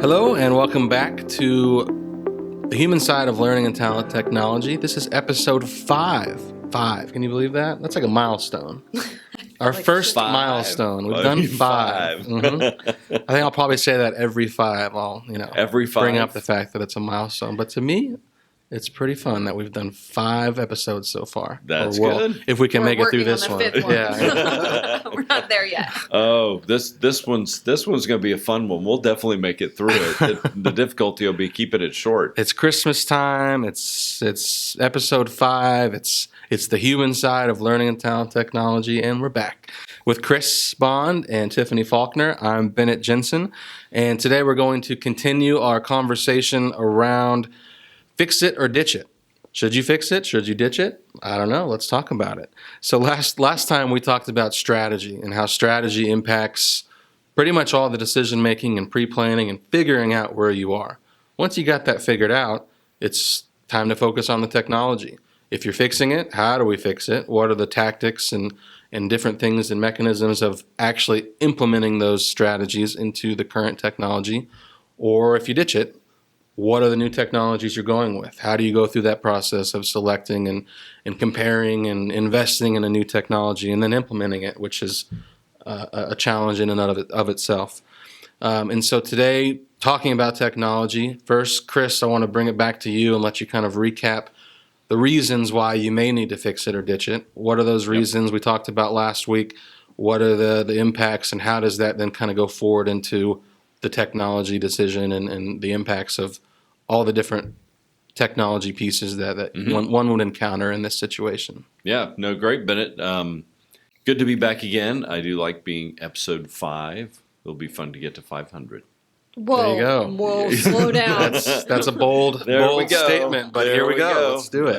Hello and welcome back to the human side of learning and talent technology. This is episode 5. 5. Can you believe that? That's like a milestone. Our first milestone. We've done 5. Mm-hmm. I think I'll probably say that every 5. I'll, every 5. Bring up the fact that it's a milestone. But to me, it's pretty fun that we've done 5 episodes so far. That's good. If we can We're make it through working on this the one. fifth one. Yeah. We're not there yet. Oh, this one's going to be a fun one. We'll definitely make it through it. The difficulty will be keeping it short. It's Christmas time. It's episode 5. It's the human side of learning and talent technology, and we're back with Chris Bond and Tiffany Faulkner. I'm Bennett Jensen, and today we're going to continue our conversation around fix it or ditch it. Should you fix it? Should you ditch it? I don't know. Let's talk about it. So last time we talked about strategy and how strategy impacts pretty much all the decision making and pre-planning and figuring out where you are. Once you got that figured out, it's time to focus on the technology. If you're fixing it, how do we fix it? What are the tactics and different things and mechanisms of actually implementing those strategies into the current technology? Or if you ditch it, what are the new technologies you're going with? How do you go through that process of selecting and comparing and investing in a new technology and then implementing it, which is a challenge in and of itself. And so today, talking about technology, first, Chris, I want to bring it back to you and let you kind of recap the reasons why you may need to fix it or ditch it. What are those reasons we talked about last week? What are the impacts, and how does that then kind of go forward into the technology decision and the impacts of all the different technology pieces that one would encounter in this situation? Yeah, no, great, Bennett. Good to be back again. I do like being episode 5. It'll be fun to get to 500. Whoa, there you go. Whoa, slow down. That's a bold statement, but here we go. Let's do it.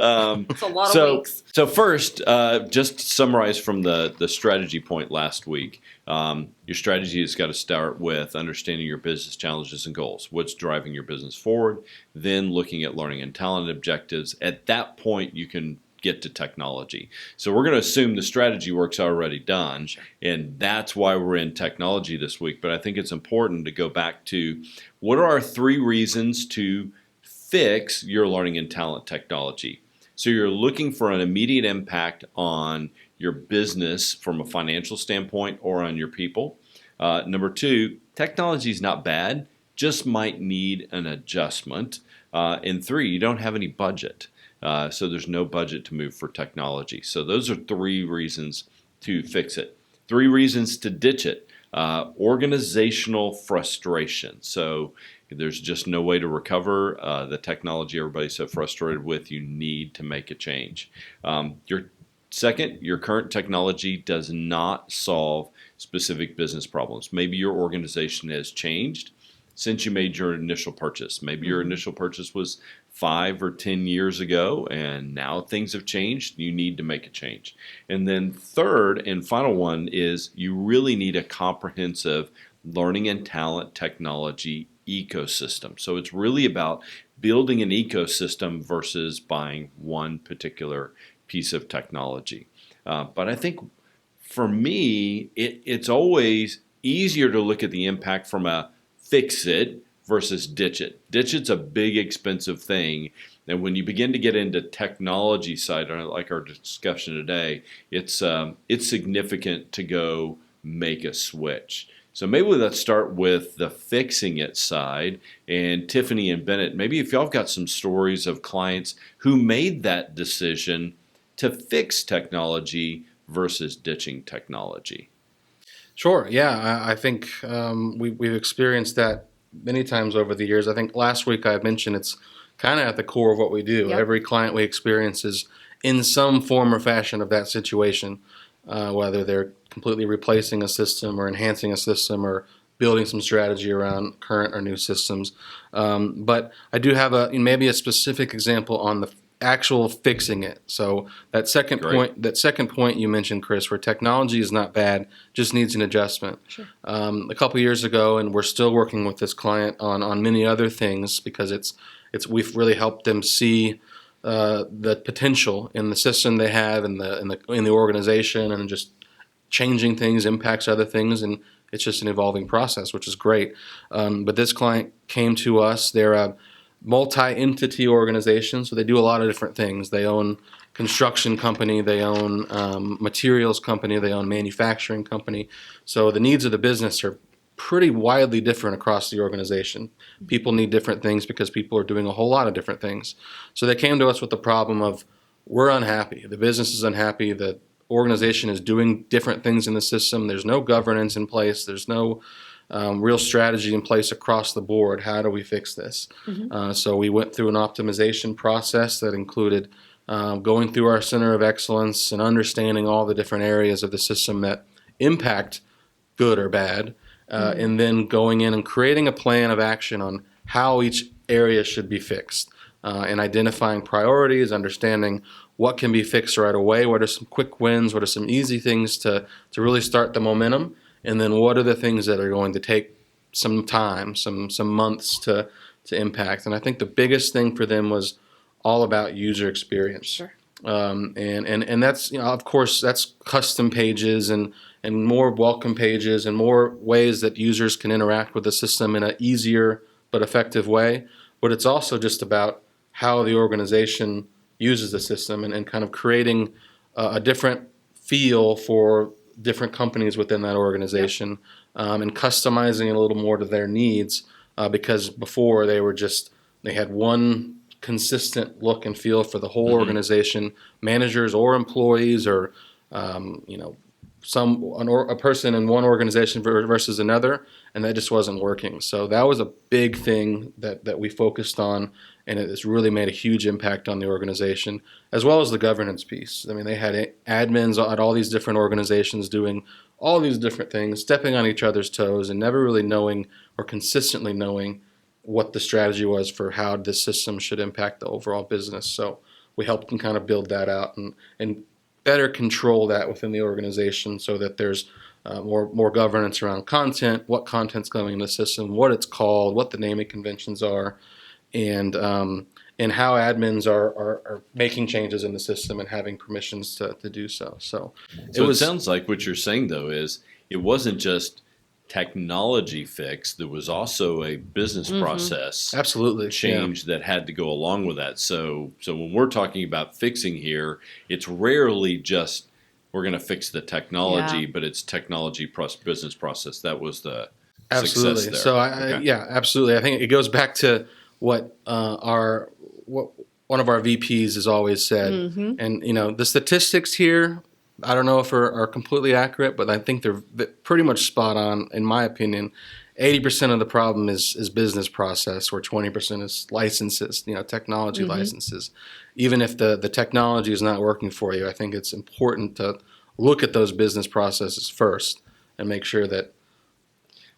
It's a lot of weeks. So first, just to summarize from the strategy point last week, your strategy has got to start with understanding your business challenges and goals. What's driving your business forward? Then looking at learning and talent objectives. At that point, you can get to technology. So we're going to assume the strategy work's already done, and that's why we're in technology this week. But I think it's important to go back to what are our 3 reasons to fix your learning and talent technology. So you're looking for an immediate impact on your business from a financial standpoint or on your people. Number 2, technology is not bad, just might need an adjustment. And 3, you don't have any budget. So there's no budget to move for technology. So those are 3 reasons to fix it. 3 reasons to ditch it. Organizational frustration. So there's just no way to recover the technology everybody's so frustrated with. You need to make a change. Your current technology does not solve specific business problems. Maybe your organization has changed since you made your initial purchase. Maybe your initial purchase was 5 or 10 years ago, and now things have changed. You need to make a change. And then third and final one is you really need a comprehensive learning and talent technology ecosystem. So it's really about building an ecosystem versus buying one particular piece of technology. But I think for me, it's always easier to look at the impact from a fix it versus ditch it. Ditch it's a big, expensive thing. And when you begin to get into technology side, like our discussion today, it's significant to go make a switch. So maybe let's start with the fixing it side. And Tiffany and Bennett, maybe if y'all have got some stories of clients who made that decision to fix technology versus ditching technology. Sure. Yeah, I think we've experienced that many times over the years. I think last week I mentioned it's kind of at the core of what we do. Yep. Every client we experience is in some form or fashion of that situation, whether they're completely replacing a system or enhancing a system or building some strategy around current or new systems. But I do have maybe a specific example on the actual fixing it. So that second point you mentioned, Chris, where technology is not bad, just needs an adjustment. Sure. A couple years ago, and we're still working with this client on many other things because we've really helped them see the potential in the system they have in the organization, and just changing things impacts other things, and it's just an evolving process, which is great. But this client came to us. They're a multi-entity organization, so they do a lot of different things. They own construction company, they own materials company, they own manufacturing company. So the needs of the business are pretty widely different across the organization. People need different things because people are doing a whole lot of different things. So they came to us with the problem of, we're unhappy. The business is unhappy. The organization is doing different things in the system. There's no governance in place. There's no real strategy in place across the board. How do we fix this? So we went through an optimization process that included going through our center of excellence and understanding all the different areas of the system that impact good or bad, and then going in and creating a plan of action on how each area should be fixed, and identifying priorities, understanding what can be fixed right away, what are some quick wins, what are some easy things to really start the momentum, and then what are the things that are going to take some time, some months to impact. And I think the biggest thing for them was all about user experience. Sure. And that's, of course, that's custom pages and more welcome pages and more ways that users can interact with the system in an easier but effective way. But it's also just about how the organization uses the system and kind of creating a different feel for different companies within that organization, and customizing it a little more to their needs, because before they had one consistent look and feel for the whole organization, managers or employees or a person in one organization versus another, and that just wasn't working. So that was a big thing that we focused on, and it has really made a huge impact on the organization, as well as the governance piece. I mean, they had admins at all these different organizations doing all these different things, stepping on each other's toes, and never really knowing or consistently knowing what the strategy was for how this system should impact the overall business. So we helped them kind of build that out and better control that within the organization, so that there's more governance around content, what content's going in the system, what it's called, what the naming conventions are, and how admins are making changes in the system and having permissions to do so. So it sounds like what you're saying, though, is it wasn't just technology fix. There was also a business process change that had to go along with that. So when we're talking about fixing here, it's rarely just we're going to fix the technology, but it's technology plus business process. That was the success there. So absolutely. I think it goes back to what one of our VPs has always said, and the statistics here, I don't know if are completely accurate, but I think they're pretty much spot on, in my opinion. 80% of the problem is business process, where 20% is licenses, technology licenses. Even if the technology is not working for you, I think it's important to look at those business processes first and make sure that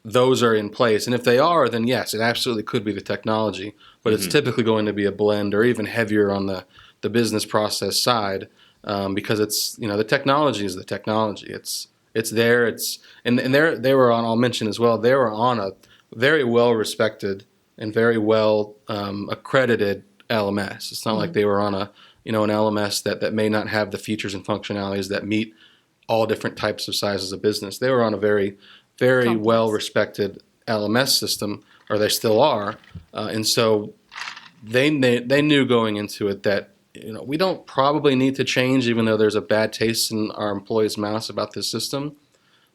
those are in place. And if they are, then yes, it absolutely could be the technology, but it's typically going to be a blend or even heavier on the business process side, because it's, the technology is the technology. It's there. And they were on, I'll mention as well, they were on a very well respected and very well accredited LMS. It's not like they were on an LMS that may not have the features and functionalities that meet all different types of sizes of business. They were on a very, very well respected LMS system, or they still are, and so they knew going into it that we don't probably need to change, even though there's a bad taste in our employees' mouths about this system.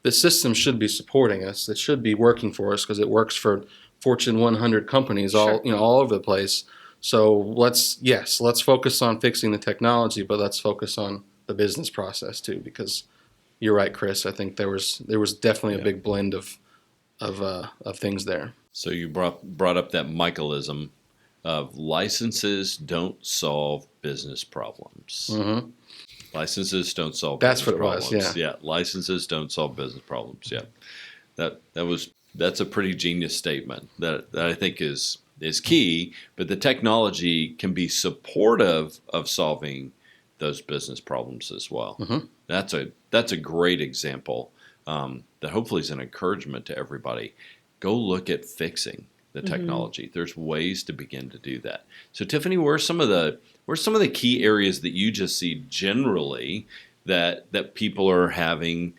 The system should be supporting us. It should be working for us because it works for Fortune 100 companies all over the place. So let's focus on fixing the technology, but let's focus on the business process too, because you're right, Chris. I think there was definitely a big blend of things there. So you brought up that Michaelism of licenses don't solve business problems. Licenses don't solve business problems. That's what it was, yeah. Licenses don't solve business problems. Yeah. That's a pretty genius statement that I think is key, but the technology can be supportive of solving those business problems as well. That's a great example that hopefully is an encouragement to everybody. Go look at fixing the technology. There's ways to begin to do that. So Tiffany, where are some of the key areas that you just see generally that people are having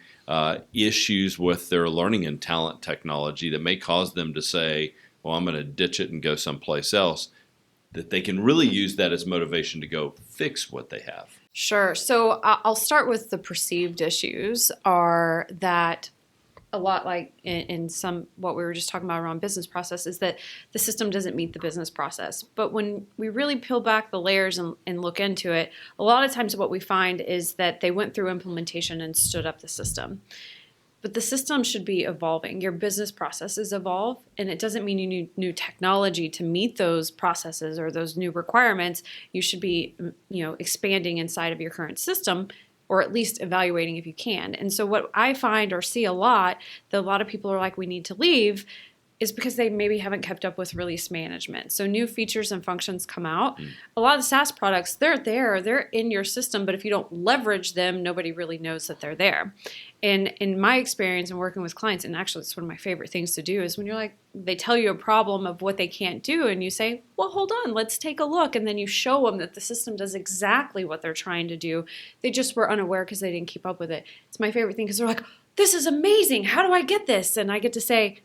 issues with their learning and talent technology that may cause them to say, well, I'm going to ditch it and go someplace else, that they can really use that as motivation to go fix what they have. Sure. So I'll start with the perceived issues are that a lot like in some what we were just talking about around business process is that the system doesn't meet the business process. But when we really peel back the layers and look into it, a lot of times what we find is that they went through implementation and stood up the system. But the system should be evolving. Your business processes evolve, and it doesn't mean you need new technology to meet those processes or those new requirements. You should be, expanding inside of your current system, or at least evaluating if you can. And so what I find or see a lot, that a lot of people are like, we need to leave, is because they maybe haven't kept up with release management. So new features and functions come out. A lot of the SaaS products, they're in your system, but if you don't leverage them, nobody really knows that they're there. And in my experience in working with clients, and actually it's one of my favorite things to do, is when you're like, they tell you a problem of what they can't do, and you say, well, hold on, let's take a look. And then you show them that the system does exactly what they're trying to do. They just were unaware because they didn't keep up with it. It's my favorite thing because they're like, this is amazing. How do I get this? And I get to say,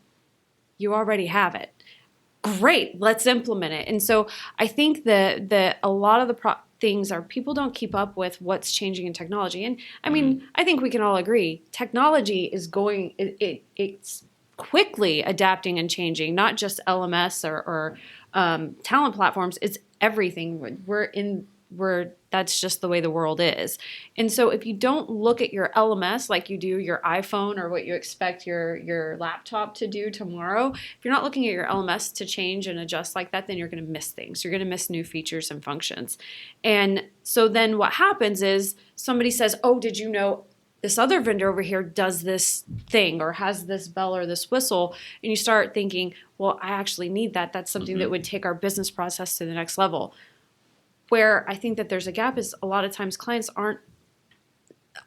you already have it. Great, let's implement it. And so I think that a lot of the things are people don't keep up with what's changing in technology. And I mean, I think we can all agree technology is it's quickly adapting and changing, not just LMS or talent platforms. It's everything. That's just the way the world is. And so if you don't look at your LMS like you do your iPhone or what you expect your laptop to do tomorrow, if you're not looking at your LMS to change and adjust like that, then you're going to miss things. You're going to miss new features and functions. And so then what happens is somebody says, oh, did you know this other vendor over here does this thing or has this bell or this whistle? And you start thinking, well, I actually need that. That's something that would take our business process to the next level. Where I think that there's a gap is a lot of times clients aren't,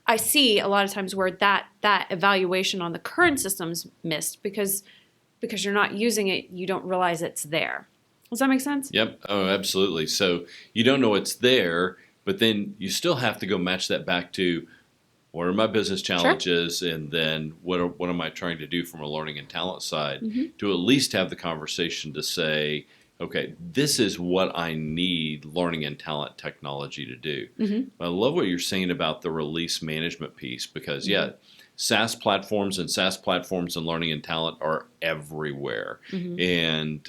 I see a lot of times where that evaluation on the current system's missed because you're not using it, you don't realize it's there. Does that make sense? Yep. Oh, absolutely. So you don't know it's there, but then you still have to go match that back to what are my business challenges, sure, and then what am I trying to do from a learning and talent side to at least have the conversation to say, okay, this is what I need learning and talent technology to do. I love what you're saying about the release management piece because, SaaS platforms and learning and talent are everywhere. And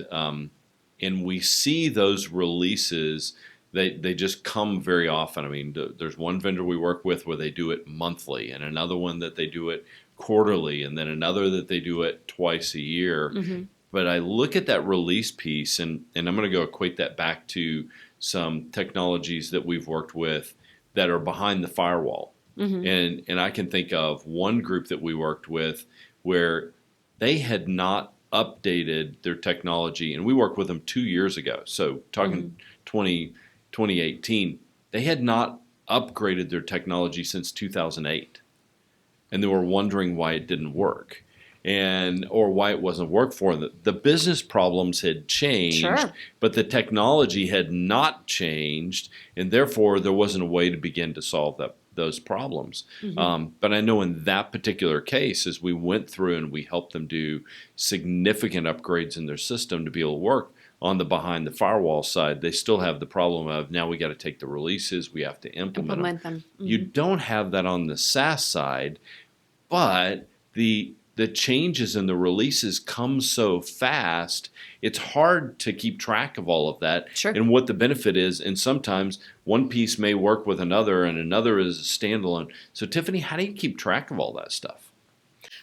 we see those releases, they just come very often. I mean, there's one vendor we work with where they do it monthly and another one that they do it quarterly and then another that they do it twice a year. But I look at that release piece, and I'm going to go equate that back to some technologies that we've worked with that are behind the firewall. And I can think of one group that we worked with where they had not updated their technology, and we worked with them 2 years ago. So talking 2018, they had not upgraded their technology since 2008. And they were wondering why it didn't work. Or why it wasn't work for them. The business problems had changed, sure, but the technology had not changed, and therefore there wasn't a way to begin to solve those problems. But I know in that particular case, as we went through and we helped them do significant upgrades in their system to be able to work on the behind the firewall side, they still have the problem of now we got to take the releases, we have to implement them. You don't have that on the SaaS side, but the changes in the releases come so fast, it's hard to keep track of all of that and what the benefit is. And sometimes one piece may work with another and another is a standalone. So Tiffany, how do you keep track of all that stuff?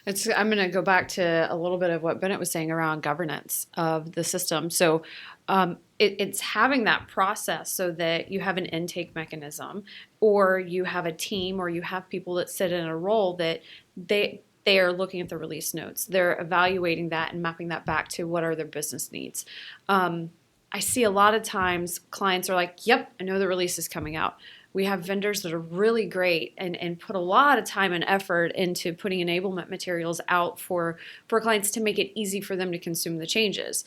I'm going to go back to a little bit of what Bennett was saying around governance of the system. So it's having that process so that you have an intake mechanism or you have a team or you have people that sit in a role that they are looking at the release notes. They're evaluating that and mapping that back to what are their business needs. I see a lot of times clients are like, yep, I know the release is coming out. We have vendors that are really great and put a lot of time and effort into putting enablement materials out for clients to make it easy for them to consume the changes.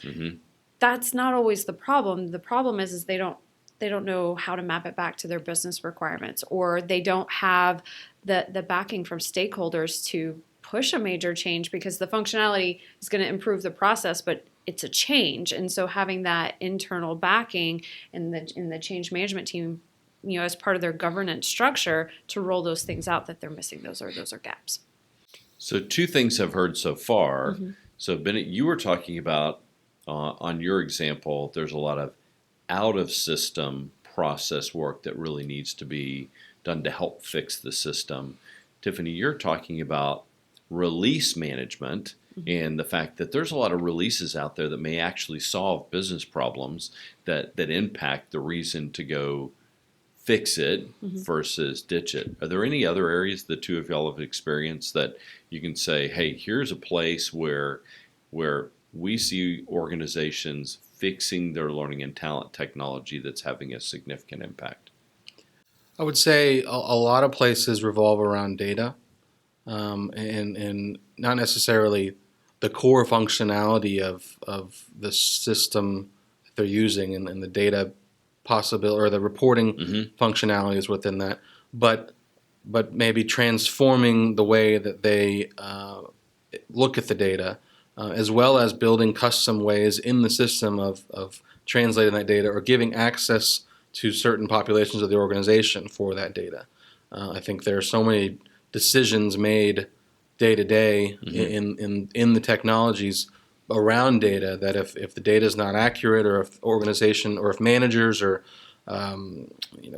That's not always the problem. The problem is they don't know how to map it back to their business requirements, or they don't have the backing from stakeholders to push a major change, because the functionality is going to improve the process, but it's a change. And so having that internal backing in the change management team, as part of their governance structure to roll those things out that they're missing, those are gaps. So two things I've heard so far. So Bennett, you were talking about on your example, there's a lot of out of system process work that really needs to be done to help fix the system. Tiffany, you're talking about release management and the fact that there's a lot of releases out there that may actually solve business problems that impact the reason to go fix it versus ditch it. Are there any other areas the two of y'all have experienced that you can say, hey, here's a place where we see organizations fixing their learning and talent technology that's having a significant impact? I would say a lot of places revolve around data, and not necessarily the core functionality of the system that they're using and the data possibility or the reporting functionalities within that, but maybe transforming the way that they look at the data, as well as building custom ways in the system of translating that data or giving access to certain populations of the organization for that data. I think there are so many decisions made day to day in the technologies around data that if the data is not accurate, or if organization or if managers or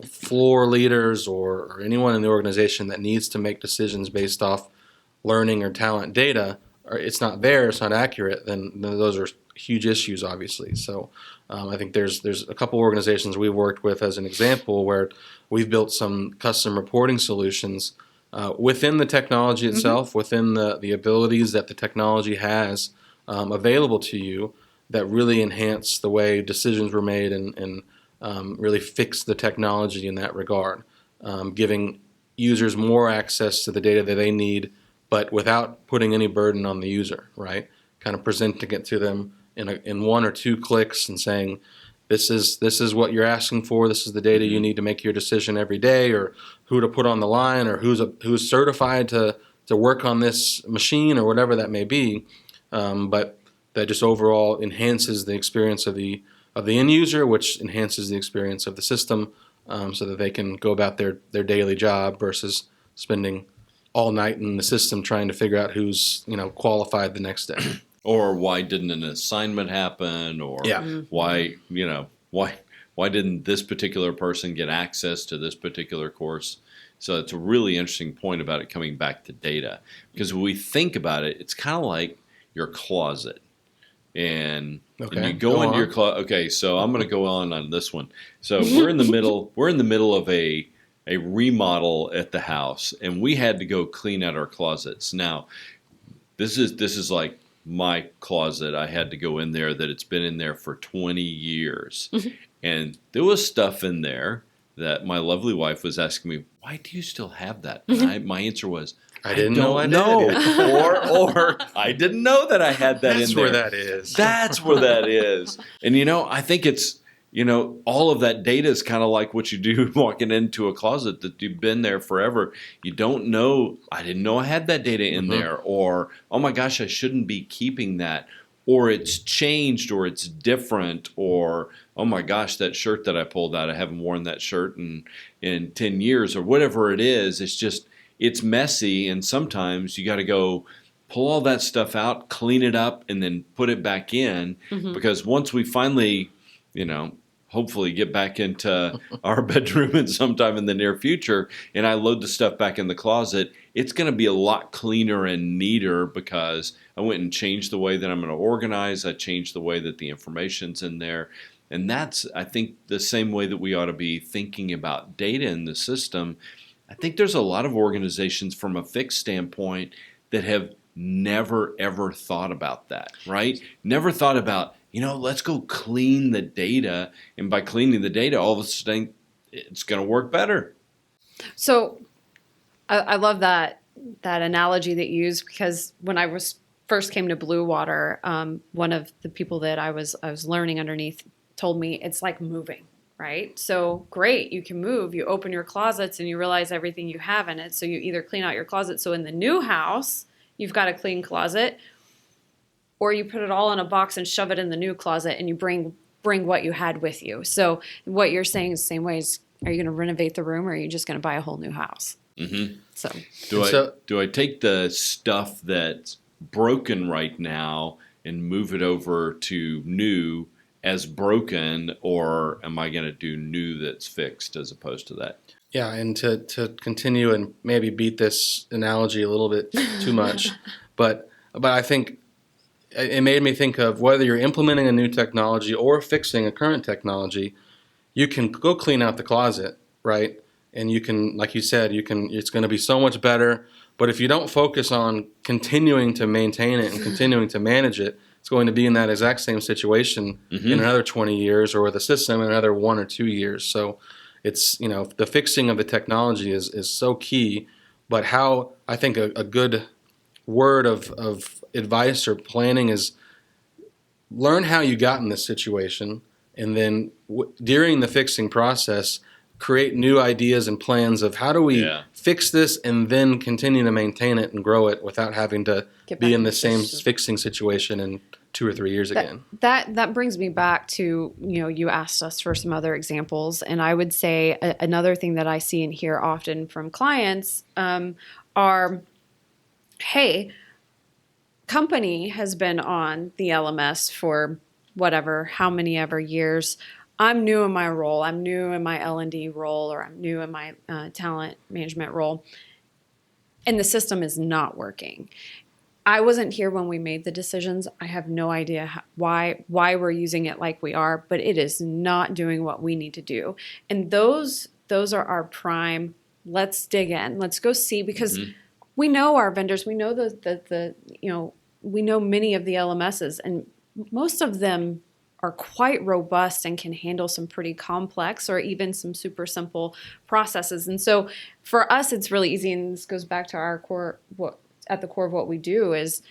floor leaders or anyone in the organization that needs to make decisions based off learning or talent data, or it's not there, it's not accurate, then those are huge issues, obviously. So I think there's a couple organizations we've worked with as an example where we've built some custom reporting solutions within the technology itself, within the abilities that the technology has available to you, that really enhance the way decisions were made and really fix the technology in that regard, giving users more access to the data that they need, but without putting any burden on the user, right? Kind of presenting it to them in one or two clicks and saying, this is what you're asking for. This is the data you need to make your decision every day, or who to put on the line, or who's certified to work on this machine, or whatever that may be. But that just overall enhances the experience of the end user, which enhances the experience of the system, so that they can go about their daily job versus spending all night in the system trying to figure out who's qualified the next day. Or why didn't an assignment happen? Or why didn't this particular person get access to this particular course? So it's a really interesting point about it coming back to data, because when we think about it, it's kind of like your closet. And you go into your closet. Okay, so I'm going to go on this one. So we're in the middle. We're in the middle of a remodel at the house, and we had to go clean out our closets. Now, this is like my closet. I had to go in there that it's been in there for 20 years, and there was stuff in there that my lovely wife was asking me, "Why do you still have that?" And my answer was, I didn't know. or I didn't know that I had that in there. That's where that is. That's where that is. And I think it's all of that data is kind of like what you do walking into a closet that you've been there forever. You don't know, I didn't know I had that data in there, or, oh my gosh, I shouldn't be keeping that, or it's changed, or it's different, or, oh my gosh, that shirt that I pulled out, I haven't worn that shirt in 10 years, or whatever it is. It's messy, and sometimes you got to go pull all that stuff out, clean it up, and then put it back in, because once we finally, hopefully get back into our bedroom sometime in the near future, and I load the stuff back in the closet, it's going to be a lot cleaner and neater, because I went and changed the way that I'm going to organize. I changed the way that the information's in there. And that's, I think, the same way that we ought to be thinking about data in the system. I think there's a lot of organizations from a fixed standpoint that have never, ever thought about that, right? Never thought about, let's go clean the data. And by cleaning the data, all of a sudden, it's going to work better. So I love that analogy that you used, because when I first came to Bluewater, one of the people that I was learning underneath told me it's like moving. right? So great, you can move. You open your closets and you realize everything you have in it. So you either clean out your closet. So in the new house, you've got a clean closet, or you put it all in a box and shove it in the new closet and you bring what you had with you. So what you're saying is the same way is, are you going to renovate the room or are you just going to buy a whole new house? Mm-hmm. So do I take the stuff that's broken right now and move it over to new as broken, or am I going to do new that's fixed as opposed to that? Yeah, and to continue and maybe beat this analogy a little bit too much, but I think it made me think of whether you're implementing a new technology or fixing a current technology, you can go clean out the closet, right? And you can, like you said, it's going to be so much better. But if you don't focus on continuing to maintain it and continuing to manage it, it's going to be in that exact same situation in another 20 years, or with a system in another 1 or 2 years. So it's, the fixing of the technology is so key. But how I think a good word of advice or planning is learn how you got in this situation, and then during the fixing process, create new ideas and plans of how do we fix this and then continue to maintain it and grow it without having to be in the same fixing situation in 2 or 3 years again. That brings me back to, you asked us for some other examples, and I would say another thing that I see and hear often from clients are, hey, company has been on the LMS for whatever, how many ever years. I'm new in my role. I'm new in my L&D role, or I'm new in my talent management role, and the system is not working. I wasn't here when we made the decisions. I have no idea why we're using it like we are, but it is not doing what we need to do. And those are our prime. Let's dig in. Let's go see, because we know our vendors. We know we know many of the LMSs, and most of them are quite robust and can handle some pretty complex or even some super simple processes. And so for us, it's really easy. And this goes back to our core, at the core of what we do is,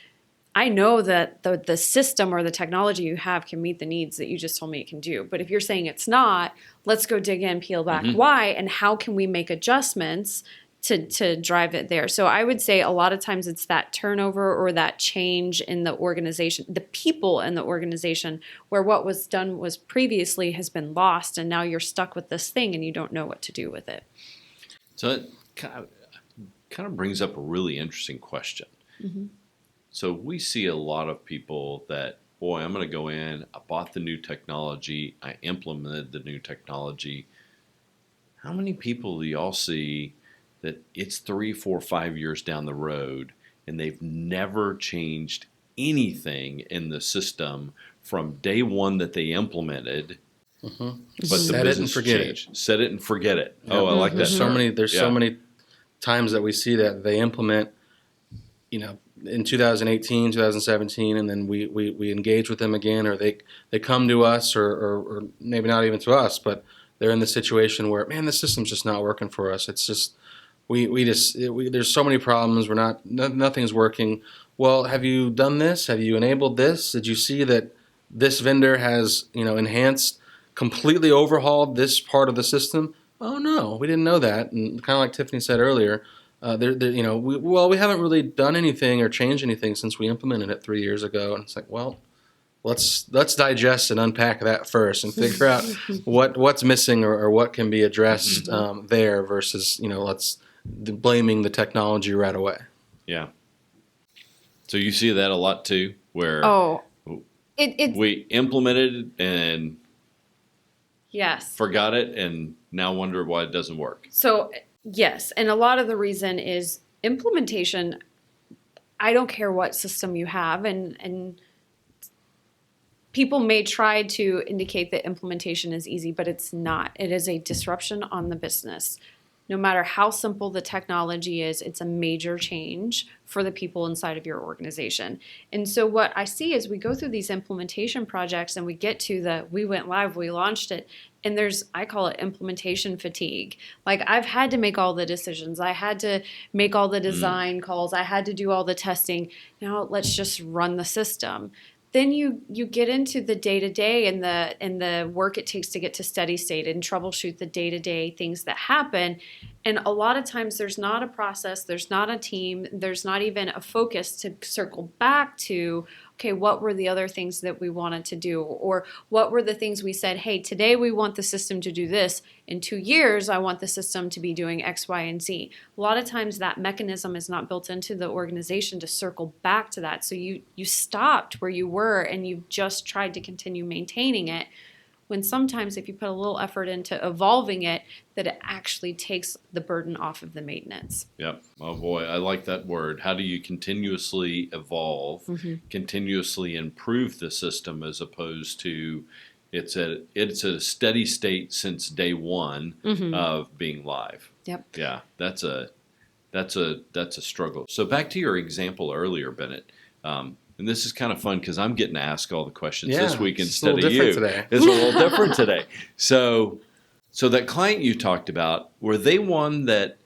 I know that the system or the technology you have can meet the needs that you just told me it can do. But if you're saying it's not, let's go dig in, peel back why, and how can we make adjustments to drive it there. So I would say a lot of times it's that turnover or that change in the organization, the people in the organization, where what was done was previously has been lost, and now you're stuck with this thing and you don't know what to do with it. So it kind of brings up a really interesting question. So we see a lot of people that, boy, I'm going to go in, I bought the new technology, I implemented the new technology. How many people do y'all see that it's 3, 4, 5 years down the road and they've never changed anything in the system from day one that they implemented, but the business changed? Set it and forget it. Yep. Oh, I like that. There's so many times that we see that they implement, in 2018, 2017, and then we engage with them again, or they come to us, or maybe not even to us, but they're in the situation where, man, the system's just not working for us. It's just there's so many problems. Nothing's working. Well, have you done this? Have you enabled this? Did you see that this vendor has enhanced, completely overhauled this part of the system? Oh no, we didn't know that. And kind of like Tiffany said earlier, we haven't really done anything or changed anything since we implemented it 3 years ago. And it's like, well, let's digest and unpack that first and figure out what's missing or what can be addressed there versus let's blaming the technology right away. Yeah. So you see that a lot too, where we implemented and forgot it, and now wonder why it doesn't work. So yes, and a lot of the reason is implementation. I don't care what system you have, and people may try to indicate that implementation is easy, but it's not. It is a disruption on the business. No matter how simple the technology is, it's a major change for the people inside of your organization. And so what I see is we go through these implementation projects and we get to we went live, we launched it, and I call it implementation fatigue. Like, I've had to make all the decisions. I had to make all the design calls. I had to do all the testing. Now let's just run the system. then you get into the day-to-day and the work it takes to get to steady state and troubleshoot the day-to-day things that happen. And a lot of times there's not a process, there's not a team, there's not even a focus to circle back to, okay, what were the other things that we wanted to do? Or what were the things we said, hey, today we want the system to do this. In 2 years, I want the system to be doing X, Y, and Z. A lot of times that mechanism is not built into the organization to circle back to that. So you stopped where you were and you've just tried to continue maintaining it, when sometimes if you put a little effort into evolving it, that it actually takes the burden off of the maintenance. Yep. Oh boy, I like that word. How do you continuously evolve, continuously improve the system, as opposed to it's a steady state since day one of being live. Yep. Yeah, that's a struggle. So back to your example earlier, Bennett. And this is kind of fun because I'm getting to ask all the questions this week instead of you. Today. It's a little different today. So that client you talked about, were they one that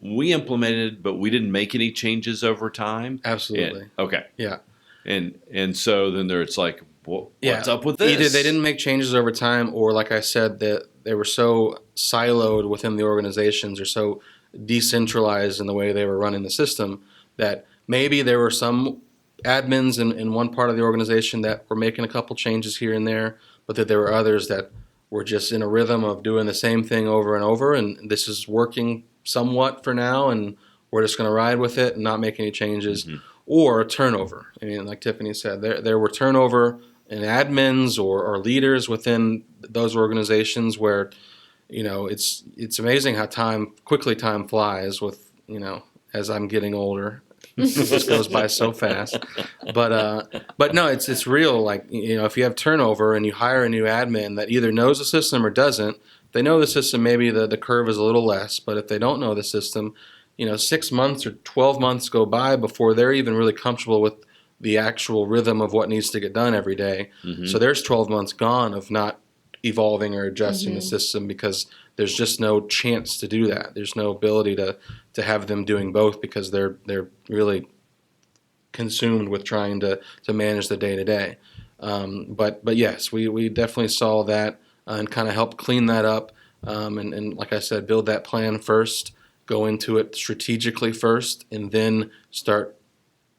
we implemented, but we didn't make any changes over time? Absolutely. Okay. Yeah. And so then it's like, what's up with this? Either they didn't make changes over time, or like I said, that they were so siloed within the organizations or so decentralized in the way they were running the system that maybe there were some admins in one part of the organization that were making a couple changes here and there, but that there were others that were just in a rhythm of doing the same thing over and over, and this is working somewhat for now, and we're just going to ride with it and not make any changes, or turnover. I mean, like Tiffany said, there were turnover in admins or leaders within those organizations where, it's amazing how quickly time flies with, as I'm getting older. It just goes by so fast. But no, it's real. Like, if you have turnover and you hire a new admin that either knows the system or doesn't, if they know the system, maybe the curve is a little less. But if they don't know the system, 6 months or 12 months go by before they're even really comfortable with the actual rhythm of what needs to get done every day. So there's 12 months gone of not evolving or adjusting the system because there's just no chance to do that. There's no ability to have them doing both because they're really consumed with trying to manage the day-to-day. But yes, we definitely saw that and kind of helped clean that up. And like I said, build that plan first, go into it strategically first, and then start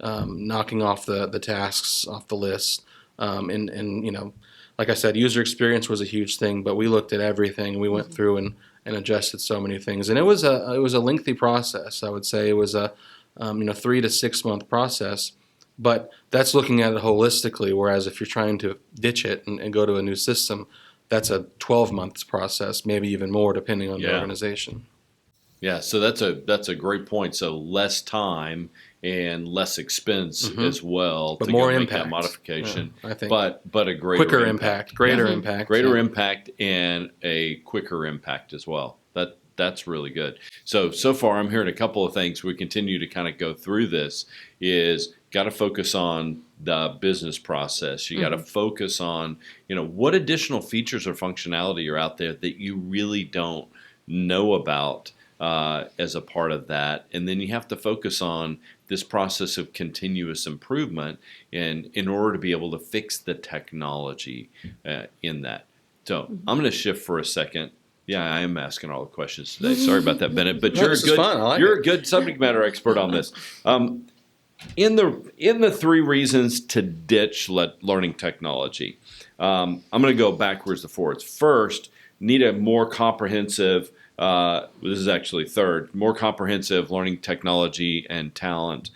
knocking off the tasks off the list. And like I said, user experience was a huge thing, but we looked at everything. We went through and adjusted so many things, and it was a lengthy process. I would say it was a 3 to 6 month process, but that's looking at it holistically. Whereas if you're trying to ditch it and go to a new system, that's a 12 months process, maybe even more, depending on the organization. Yeah, so that's a great point. So less time and less expense as well, but to more go make impact. that modification. I think. But a greater Quicker impact, greater impact, greater impact, and a quicker impact as well. That's really good. So far, I'm hearing a couple of things. We continue to kind of go through this. Is got to focus on the business process. You got to focus on what additional features or functionality are out there that you really don't know about as a part of that, and then you have to focus on this process of continuous improvement in order to be able to fix the technology in that. So I'm going to shift for a second. Yeah, I am asking all the questions today. Sorry about that, Bennett. But you're a good subject matter expert on this. In the 3 reasons to ditch learning technology, I'm going to go backwards to forwards. First, need a more comprehensive. This is actually third, more comprehensive learning technology and talent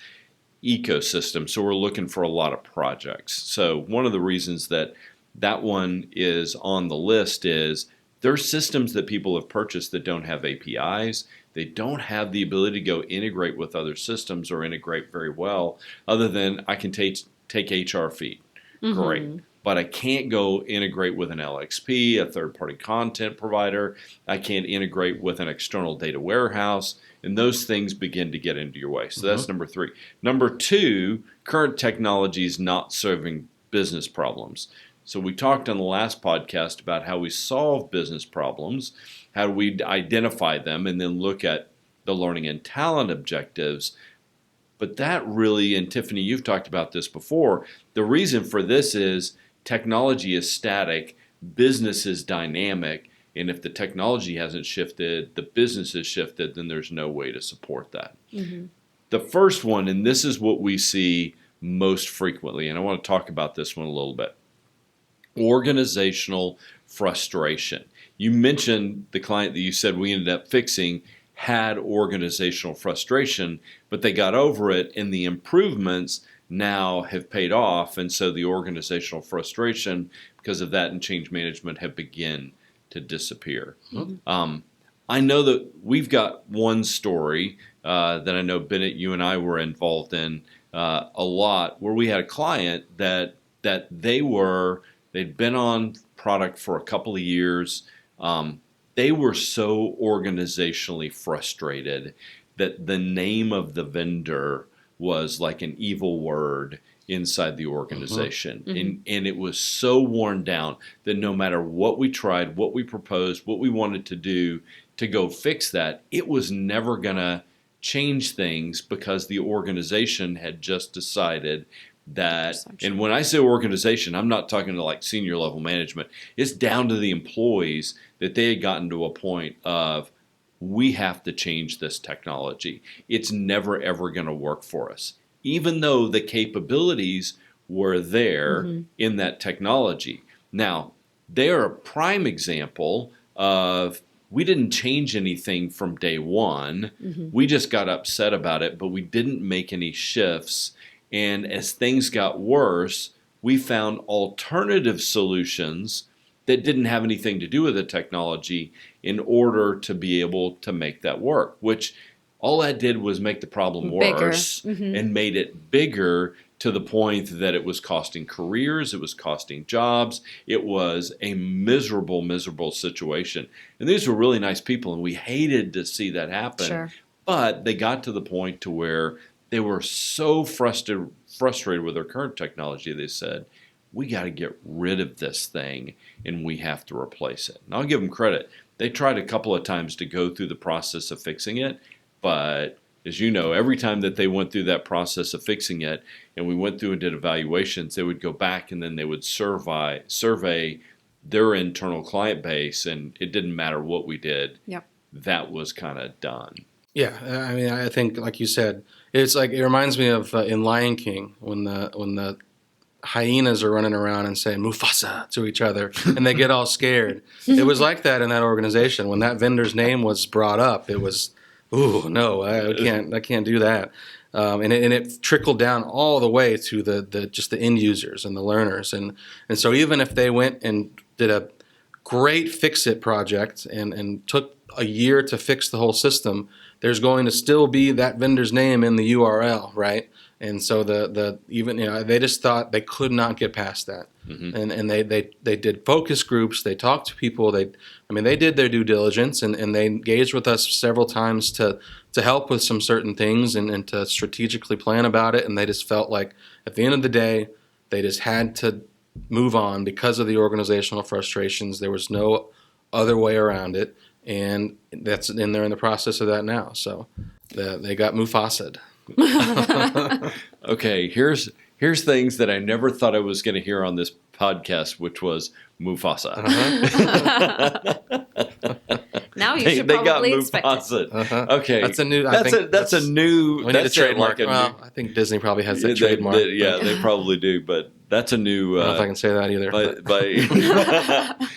ecosystem. So we're looking for a lot of projects. So one of the reasons that one is on the list is there's systems that people have purchased that don't have APIs. They don't have the ability to go integrate with other systems or integrate very well, other than I can take HR feed. Great. But I can't go integrate with an LXP, a third-party content provider. I can't integrate with an external data warehouse, and those things begin to get into your way. So that's number 3. Number 2, current technology is not serving business problems. So we talked on the last podcast about how we solve business problems, how we identify them, and then look at the learning and talent objectives. But that really, and Tiffany, you've talked about this before, the reason for this is technology is static, business is dynamic, and if the technology hasn't shifted, the business has shifted, then there's no way to support that. Mm-hmm. The first one, and this is what we see most frequently, and I want to talk about this one a little bit. Organizational frustration. You mentioned the client that you said we ended up fixing had organizational frustration, but they got over it, and the improvements now have paid off, and so the organizational frustration because of that and change management have begun to disappear. Mm-hmm. I know that we've got one story that I know, Bennett, you and I were involved in a lot, where we had a client that they'd been on product for a couple of years. They were so organizationally frustrated that the name of the vendor was like an evil word inside the organization. Mm-hmm. And it was so worn down that no matter what we tried, what we proposed, what we wanted to do to go fix that, it was never going to change things because the organization had just decided that, and when I say organization, I'm not talking to like senior level management. It's down to the employees that they had gotten to a point of, we have to change this technology. It's never ever going to work for us, even though the capabilities were there Mm-hmm. in that technology. Now, they're a prime example of, we didn't change anything from day one. Mm-hmm. We just got upset about it, but we didn't make any shifts. And as things got worse, we found alternative solutions that didn't have anything to do with the technology in order to be able to make that work, which all that did was make the problem worse. Mm-hmm. And made it bigger to the point that it was costing careers, it was costing jobs, it was a miserable, miserable situation. And these were really nice people, and we hated to see that happen. Sure. But they got to the point to where they were so frustrated with their current technology, they said, we got to get rid of this thing and we have to replace it. And I'll give them credit. They tried a couple of times to go through the process of fixing it, but as you know, every time that they went through that process of fixing it and we went through and did evaluations, they would go back and then they would survey their internal client base, and it didn't matter what we did. Yep. That was kind of done. Yeah, I mean, I think, like you said, it's like, it reminds me of in Lion King when the hyenas are running around and saying Mufasa to each other, and they get all scared. It was like that in that organization when that vendor's name was brought up. It was, ooh, no, I can't do that. And it trickled down all the way to the just the end users and the learners, and so even if they went and did a great fix-it project and took a year to fix the whole system, there's going to still be that vendor's name in the URL, right? And so they just thought they could not get past that. Mm-hmm. And they did focus groups, they talked to people, they did their due diligence, and they engaged with us several times to help with some certain things and to strategically plan about it, and they just felt like at the end of the day they just had to move on because of the organizational frustrations. There was no other way around it, and they're in the process of that now. So they got Mufasa'd. Okay, here's things that I never thought I was going to hear on this podcast, which was Mufasa. Now you should probably expect it. Okay, that's a new. That's a new. We need That's a trademark. Like I think Disney probably has that trademark. They probably do, but that's a new. I don't know if I can say that either. But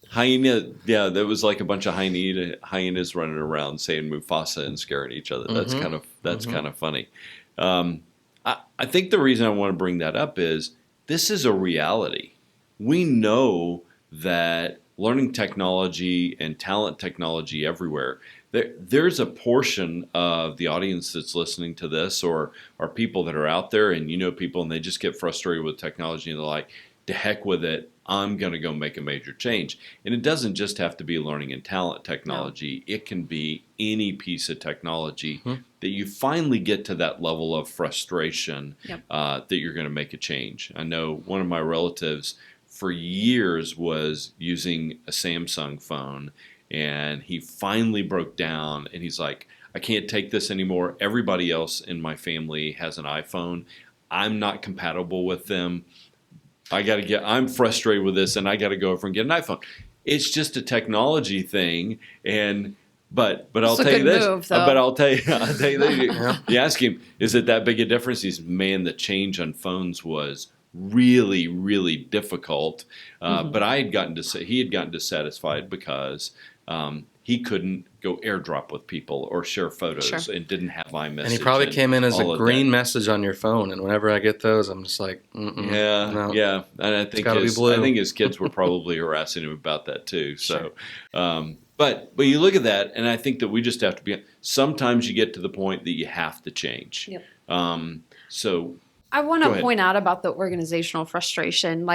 hyena, yeah, there was like a bunch of hyenas running around saying Mufasa and scaring each other. That's kind of funny. I think the reason I want to bring that up is this is a reality. We know that learning technology and talent technology everywhere, there's a portion of the audience that's listening to this or are people that are out there, and you know people, and they just get frustrated with technology and they're like, to heck with it, I'm going to go make a major change. And it doesn't just have to be learning and talent technology. No. It can be any piece of technology that you finally get to that level of frustration that you're going to make a change. I know one of my relatives for years was using a Samsung phone, and he finally broke down and he's like, I can't take this anymore. Everybody else in my family has an iPhone. I'm not compatible with them. I'm frustrated with this, and I got to go over and get an iPhone. It's just a technology thing, but I'll tell you this. But I'll tell you this. You ask him, is it that big a difference? He's, man, the change on phones was really, really difficult. But he had gotten dissatisfied because he couldn't go airdrop with people or share photos and didn't have iMessage. And he probably came in as a green message on your phone. And whenever I get those, I'm just like, no. Yeah. And I think his kids were probably harassing him about that too. So, but you look at that, and I think that we just have to sometimes you get to the point that you have to change. Yep. So I want to point out about the organizational frustration,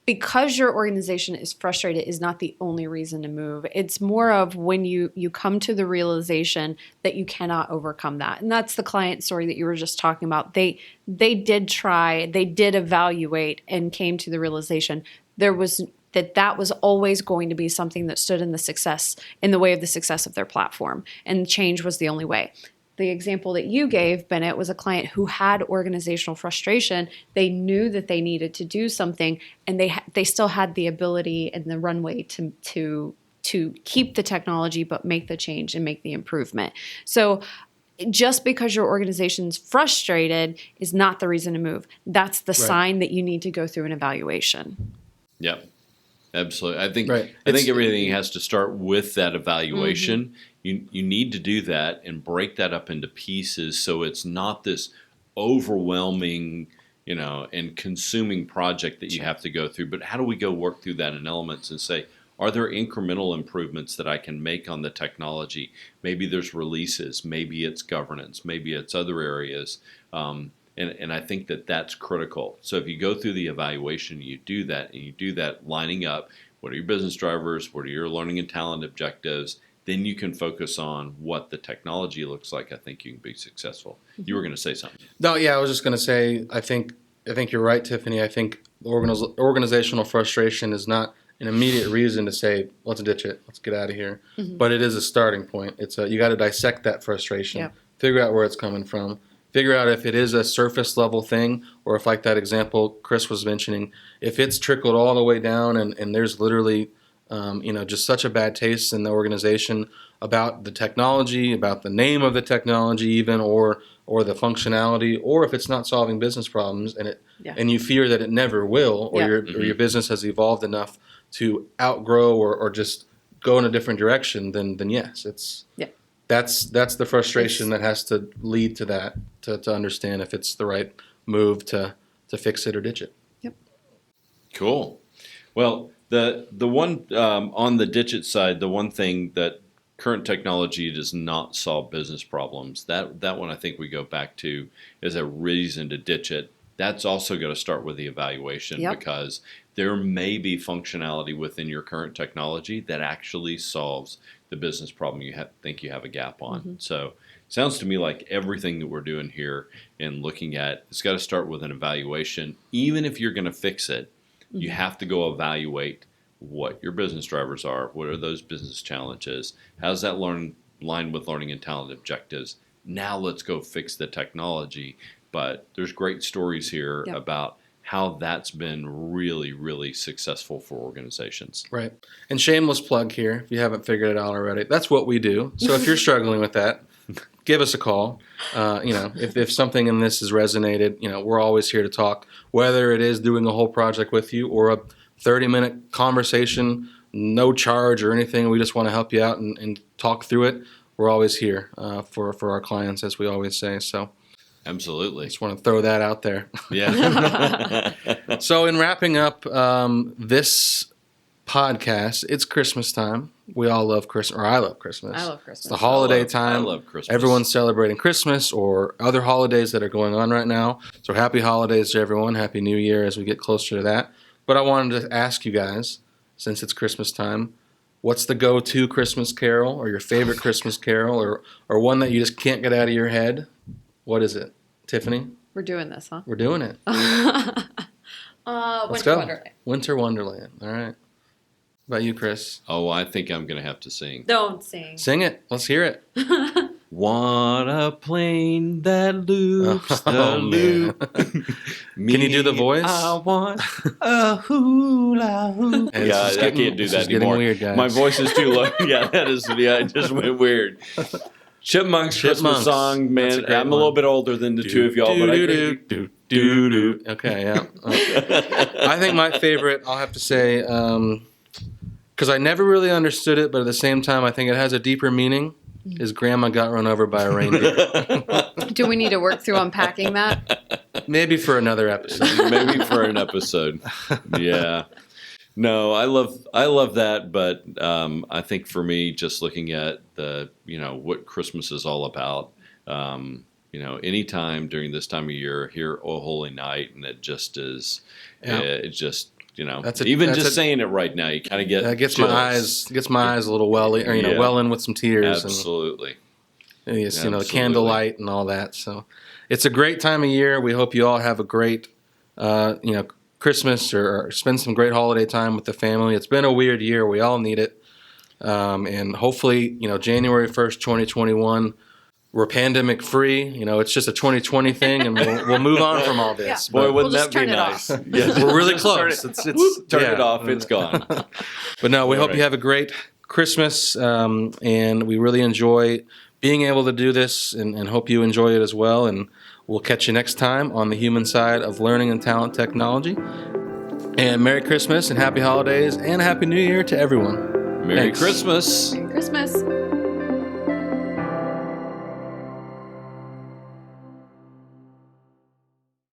because your organization is frustrated is not the only reason to move. It's more of when you come to the realization that you cannot overcome that. And that's the client story that you were just talking about. They did try, they did evaluate, and came to the realization that was always going to be something that stood in the way of the success of their platform. And change was the only way. The example that you gave, Bennett, was a client who had organizational frustration. They knew that they needed to do something, and they still had the ability and the runway to keep the technology, but make the change and make the improvement. So just because your organization's frustrated is not the reason to move. That's the sign that you need to go through an evaluation. Yep. Absolutely. I think everything has to start with that evaluation. You need to do that and break that up into pieces so it's not this overwhelming, and consuming project that you have to go through. But how do we go work through that in elements and say, are there incremental improvements that I can make on the technology? Maybe there's releases, maybe it's governance, maybe it's other areas. And I think that that's critical. So if you go through the evaluation, you do that lining up, what are your business drivers, what are your learning and talent objectives, then you can focus on what the technology looks like. I think you can be successful. You were going to say something. No, yeah, I was just going to say, I think you're right, Tiffany. I think organizational frustration is not an immediate reason to say, let's ditch it, let's get out of here. But it is a starting point. You got to dissect that frustration, figure out where it's coming from. Figure out if it is a surface level thing, or if, like that example Chris was mentioning, if it's trickled all the way down and there's literally, just such a bad taste in the organization about the technology, about the name of the technology even, or the functionality, or if it's not solving business problems and you fear that it never will, or your business has evolved enough to outgrow or just go in a different direction, then yes, it's... Yeah. That's the frustration that has to lead to that, to understand if it's the right move to fix it or ditch it. Yep. Cool. Well, the one on the ditch it side, the one thing that current technology does not solve business problems, that one I think we go back to as a reason to ditch it. That's also going to start with the evaluation because there may be functionality within your current technology that actually solves the business problem you think you have a gap on. So sounds to me like everything that we're doing here and looking at, it's got to start with an evaluation. Even if you're going to fix it, you have to go evaluate what your business drivers are. What are those business challenges? How's that line with learning and talent objectives? Now let's go fix the technology. But there's great stories here about how that's been really, really successful for organizations. Right. And shameless plug here, if you haven't figured it out already, that's what we do. So if you're struggling with that, give us a call. If something in this has resonated, we're always here to talk, whether it is doing a whole project with you or a 30-minute conversation, no charge or anything. We just want to help you out and talk through it. We're always here for our clients, as we always say. So. Absolutely. Just want to throw that out there. Yeah. So in wrapping up this podcast, it's Christmas time. We all love Christmas, or I love Christmas. I love Christmas. It's the holiday time. I love Christmas. Everyone's celebrating Christmas or other holidays that are going on right now. So happy holidays to everyone. Happy New Year as we get closer to that. But I wanted to ask you guys, since it's Christmas time, what's the go-to Christmas carol or your favorite Christmas carol or one that you just can't get out of your head? What is it? Tiffany? We're doing this, huh? We're doing it. Let's go. Wonderland. Winter Wonderland. All right. About you, Chris? Oh, I think I'm going to have to sing. Don't sing. Sing it. Let's hear it. Want a plane that loops the Oh, loop. man. Can you do the voice? I want a hula hoop. Hey, Yeah, this is I can't do this that is getting anymore. weird, guys. My voice is too low. Yeah, it just went weird. Chipmunks Christmas song, That's a man. great I'm a little bit older than the two of y'all, but I think do. Okay, yeah. I think my favorite, I'll have to say, because I never really understood it, but at the same time, I think it has a deeper meaning, is Grandma Got Run Over by a Reindeer. Do we need to work through unpacking that? Maybe for another episode. maybe for an episode. Yeah. No, I love that, but I think for me, just looking at the what Christmas is all about, anytime during this time of year, hear "O Holy Night," and it just is, it just saying it right now, you kind of get that gets chills. my eyes a little welly, or welling with some tears. Absolutely. And the candlelight and all that. So it's a great time of year. We hope you all have a great, Christmas or spend some great holiday time with the family. It's been a weird year. We all need it. And hopefully, January 1st, 2021, we're pandemic free. It's just a 2020 thing, and we'll move on from all this. Boy, wouldn't We'll that be nice? Yes, we're really close. Turn it off. It's gone. But no, we hope you have a great Christmas, and we really enjoy being able to do this, and hope you enjoy it as well. And we'll catch you next time on the human side of learning and talent technology. And Merry Christmas and Happy Holidays and Happy New Year to everyone. Merry Christmas. Merry Christmas.